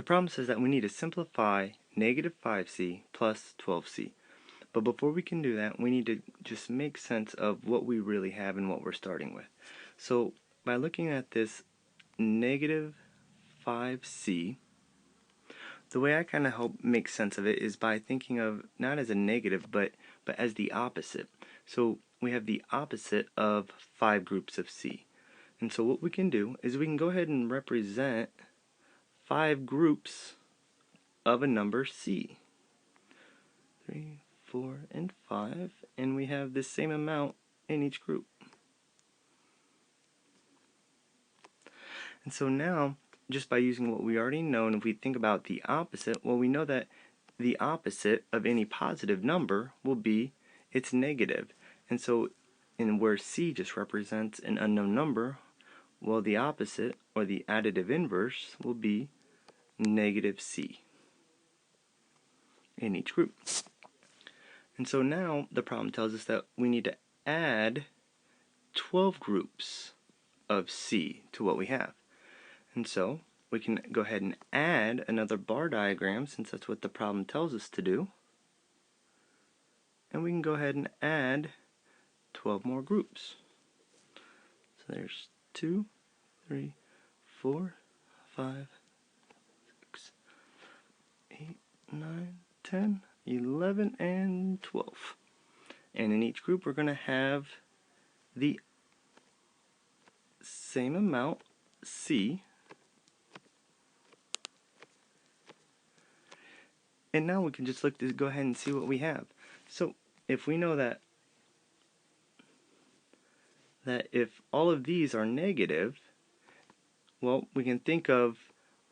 The problem says that we need to simplify negative 5c plus 12c. But before we can do that, we need to just make sense of what we really have and what we're starting with. So by looking at this negative 5c, the way I kind of help make sense of it is by thinking of not as a negative, but as the opposite. So we have the opposite of 5 groups of c. And so what we can do is we can go ahead and represent 5 groups of a number c. 3, 4, and 5, and we have the same amount in each group. And so now, just by using what we already know, and if we think about the opposite, well, we know that the opposite of any positive number will be its negative. And so, where c just represents an unknown number, well, the opposite, or the additive inverse, will be negative c in each group. And so now the problem tells us that we need to add 12 groups of c to what we have. And so we can go ahead and add another bar diagram, since that's what the problem tells us to do. And we can go ahead and add 12 more groups. So there's 2, 3, 4, 5, 6, 8, 9, 10, 11, and 12. And in each group we're going to have the same amount, c. And now we can just look to go ahead and see what we have. So if we know that if all of these are negative, well, we can think of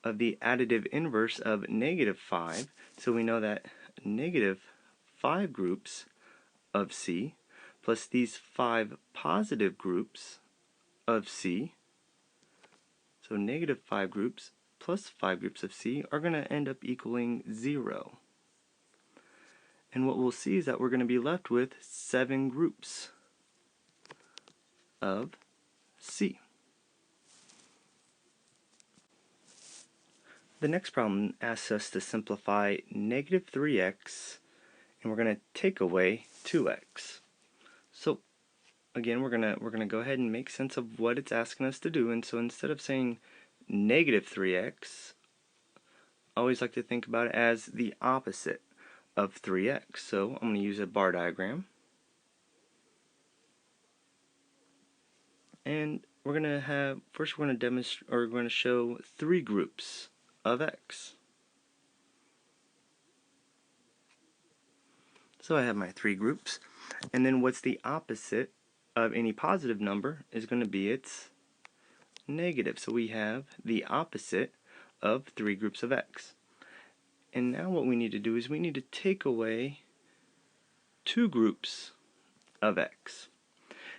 the additive inverse of negative 5. So we know that negative 5 groups of c plus these 5 positive groups of c, so negative 5 groups plus 5 groups of c, are going to end up equaling 0. And what we'll see is that we're going to be left with 7 groups of c. The next problem asks us to simplify negative 3x, and we're going to take away 2x. So again, we're gonna go ahead and make sense of what it's asking us to do. And so instead of saying negative 3x, I always like to think about it as the opposite of 3x. So I'm going to use a bar diagram, and we're going to have, first we're going to demonstrate, or we're going to show 3 groups of x. So I have my 3 groups, and then what's the opposite of any positive number is going to be its negative. So we have the opposite of 3 groups of x. And now what we need to do is we need to take away 2 groups of x.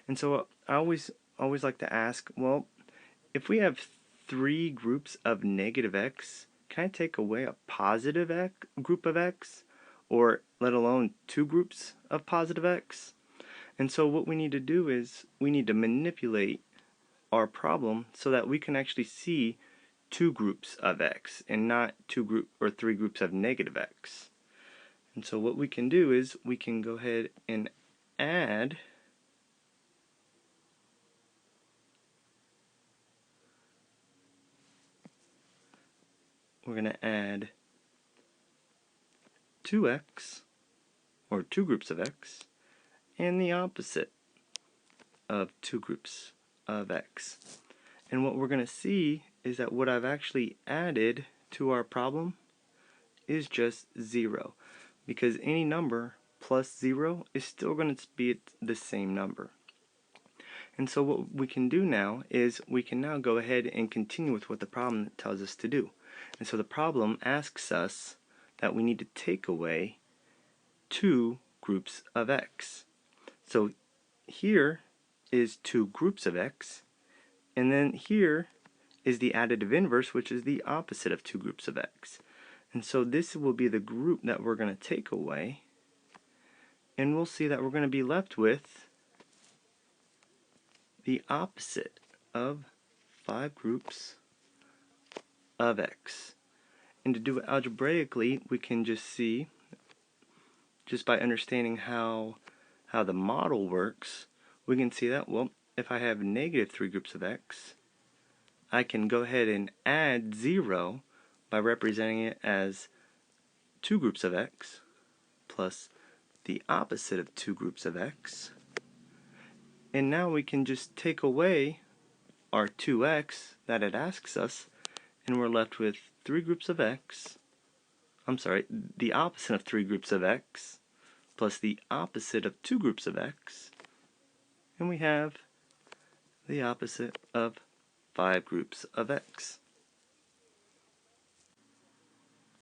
And so I always like to ask, well, if we have 3 groups of negative x, can I take away a positive group of x? Or let alone 2 groups of positive x? And so what we need to do is we need to manipulate our problem so that we can actually see 2 groups of x and not 3 groups of negative x. And so what we can do is we can go ahead and add we're going to add 2x, or 2 groups of x, and the opposite of 2 groups of x. And what we're going to see is that what I've actually added to our problem is just 0, because any number plus 0 is still going to be the same number. And so what we can do now is we can now go ahead and continue with what the problem tells us to do. And so the problem asks us that we need to take away 2 groups of x. So here is 2 groups of x, and then here is the additive inverse, which is the opposite of 2 groups of x. And so this will be the group that we're going to take away, and we'll see that we're going to be left with the opposite of 5 groups of x. And to do it algebraically, we can just see, just by understanding how the model works, we can see that, well, if I have negative 3 groups of x, I can go ahead and add 0 by representing it as 2 groups of x plus the opposite of 2 groups of x. And now we can just take away our 2x that it asks us, and we're left with 3 groups of x, the opposite of 3 groups of x plus the opposite of 2 groups of x, and we have the opposite of 5 groups of x.